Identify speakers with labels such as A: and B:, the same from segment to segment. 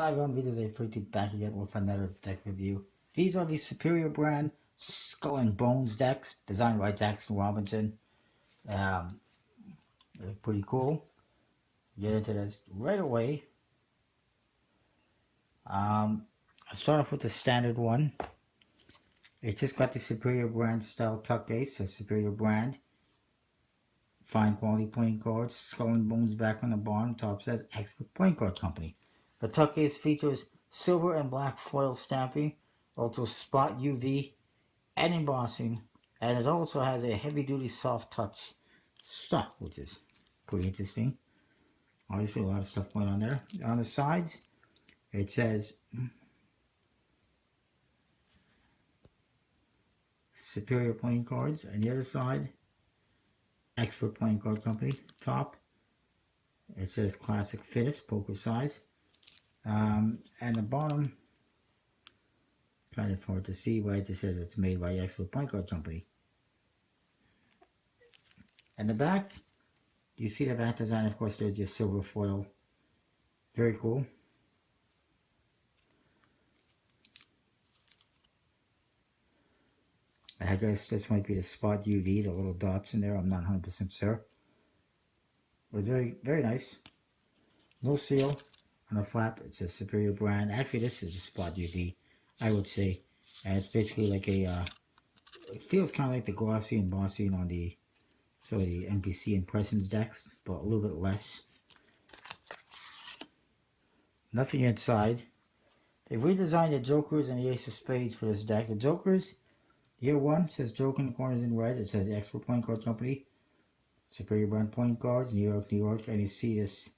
A: Hi everyone, this is A32 back again with another deck review. These are the Superior brand Skull and Bones decks, designed by Jackson Robinson. Um, they're pretty cool. Get into this right away. I'll start off with the standard one. It just got the Superior brand style tuck case, a Superior brand. Fine quality playing cards, Skull and Bones back on the bottom, top says Expert Playing Card Company. The tuck case features silver and black foil stamping, also spot UV and embossing, and it also has a heavy duty soft touch stuff, which is pretty interesting. Obviously a lot of stuff going on there. On the sides it says Superior Playing Cards, and the other side Expert Playing Card Company. Top it says Classic Fitness Poker Size, and the bottom kind of hard to see, but it just says it's made by Expert Playing Card Company. And the back, you see the back design, of course there's just silver foil. Very cool. I guess this might be the spot UV, the little dots in there, I'm not 100% sure. But it's very, very nice. No seal on the flap, it's a Superior brand. Actually this is a spot UV, I would say. And it's basically like a, it feels kind of like the glossy embossing on the the NPC Impressions decks, but a little bit less. Nothing inside. They've redesigned the Jokers and the Ace of Spades for this deck. The Jokers, year one, says Joker in the corners in red. It says the Expert Playing Card Company. Superior brand playing cards, New York, New York. And you see this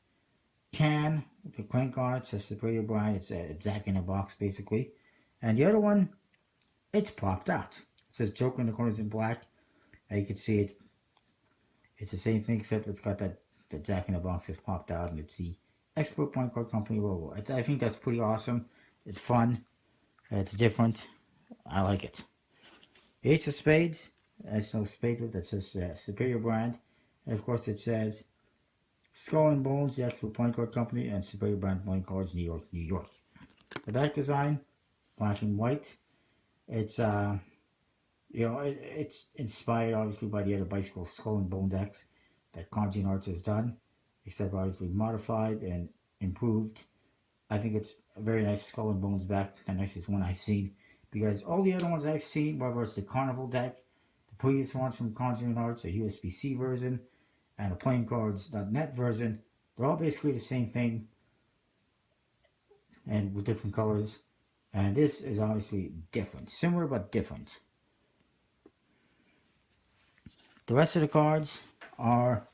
A: can with the crank on it. It says Superior brand. It's a Jack in a box, basically. And the other one, it's popped out. It says Joker in the corners in black. And you can see it's the same thing, except it's got the Jack in the box has popped out, and it's the Expert Playing Card Company logo. I think that's pretty awesome. It's fun. It's different. I like it. Ace of Spades. There's no spade that says Superior brand. And of course it says Skull and Bones, the Expert Playing Card Company, and Superior brand playing cards, New York, New York. The back design, black and white. It's it's inspired obviously by the other bicycle Skull and Bone decks that Conjuring Arts has done, except obviously modified and improved. I think it's a very nice Skull and Bones back, the nicest one I've seen, because all the other ones I've seen, whether it's the Carnival deck, the previous ones from Conjuring Arts, the USB-C version, and the Playing Cards.net version, they're all basically the same thing, and with different colors. And this is obviously different, similar but different. The rest of the cards are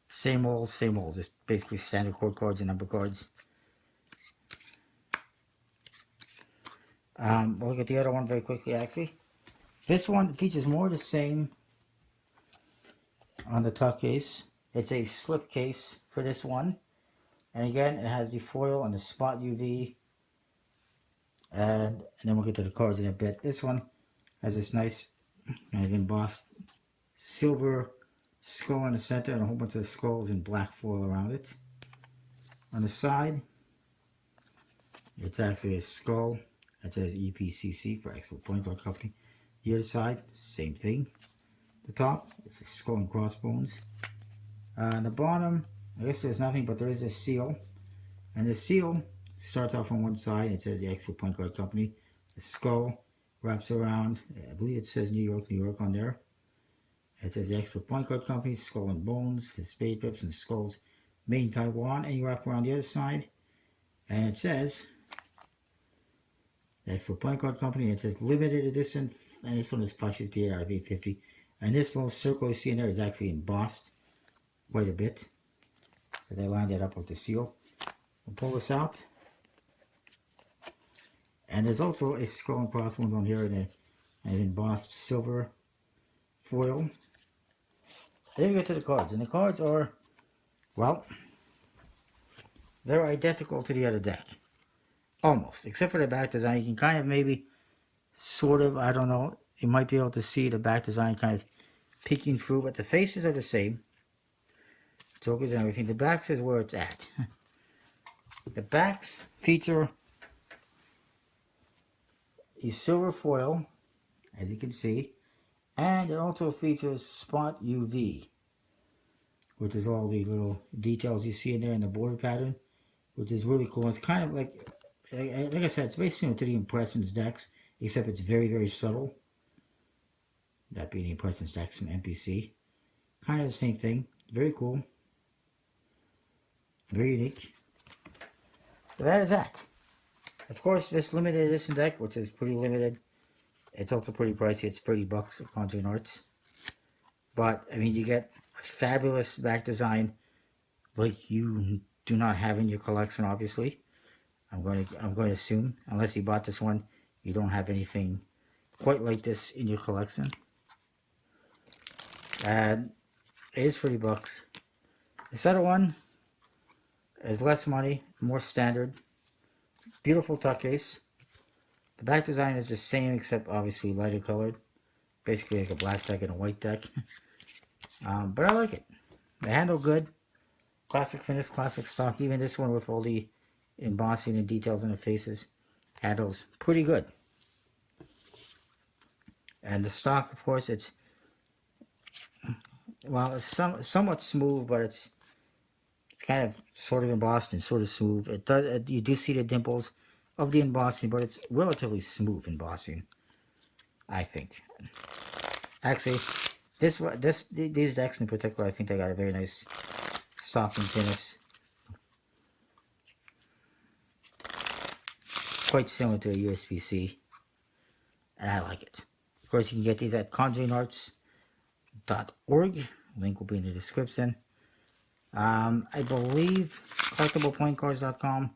A: same old, just basically standard core cards and number cards. We'll look at the other one very quickly actually. This one features more of the same on the tuck case. It's a slip case for this one. And again, it has the foil and the spot UV. And then we'll get to the cards in a bit. This one has this nice embossed silver skull in the center and a whole bunch of skulls in black foil around it. On the side, it's actually a skull that says EPCC for Expert Playing Card Company. The other side, same thing. The top, it's a skull and crossbones. On the bottom, I guess there's nothing, but there is a seal. And the seal starts off on one side. It says the Expert Playing Card Company. The skull wraps around, I believe it says New York, New York on there. It says the Expert Playing Card Company, Skull and Bones, the spade pips and skulls made in Taiwan. And you wrap around the other side, and it says the Expert Playing Card Company. It says limited edition, and this one is 558 out of 850. And this little circle you see in there is actually embossed quite a bit. So they lined it up with the seal. We'll pull this out. And there's also a skull and crossbones on here in an embossed silver foil. Then we get to the cards. And the cards are, well, they're identical to the other deck. Almost. Except for the back design. You can kind of maybe, sort of, I don't know. You might be able to see the back design kind of peeking through. But the faces are the same. tokens and everything. The backs is where it's at. The backs feature a silver foil, as you can see, and it also features Spot UV, which is all the little details you see in there in the border pattern, which is really cool. It's kind of like I said, it's very similar to the Impressions decks, except it's very, very subtle. That being the Impressions decks from MPC. Kind of the same thing. Very cool. Very unique. So that is that. Of course, this limited edition deck, which is pretty limited, it's also pretty pricey. It's $30 at Conjuring Arts. But, I mean, you get fabulous back design like you do not have in your collection, obviously. I'm going to assume, unless you bought this one, you don't have anything quite like this in your collection. And it is $30. This other one is less money, more standard. Beautiful tuck case. The back design is the same except obviously lighter colored. Basically like a black deck and a white deck. But I like it. The handle good. Classic finish, classic stock. Even this one with all the embossing and details on the faces handles pretty good. And the stock, of course, it's somewhat smooth, but it's kind of sort of embossed and sort of smooth. It does you do see the dimples of the embossing, but it's relatively smooth embossing, I think. Actually, these decks in particular, I think they got a very nice stock and finish. Quite similar to a USB-C, and I like it. Of course, you can get these at conjuringarts.org. Link will be in the description. I believe collectibleplayingcards.com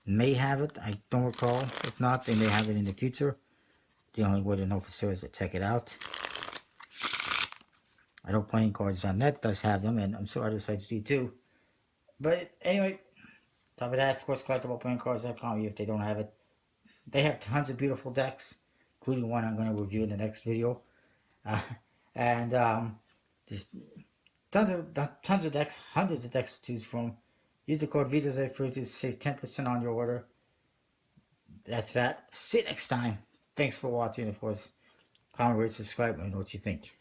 A: may have it. I don't recall. If not, they may have it in the future. The only way to know for sure is to check it out. I know playingcards.net does have them, and I'm sure other sites do too. But anyway, top of that, of course, collectibleplayingcards.com, if they don't have it. They have tons of beautiful decks, including one I'm going to review in the next video. Just tons of decks, hundreds of decks to choose from. Use the code VITAZEFREE to save 10% on your order. That's that. See you next time. Thanks for watching. Of course, comment, rate, subscribe. Let me know what you think.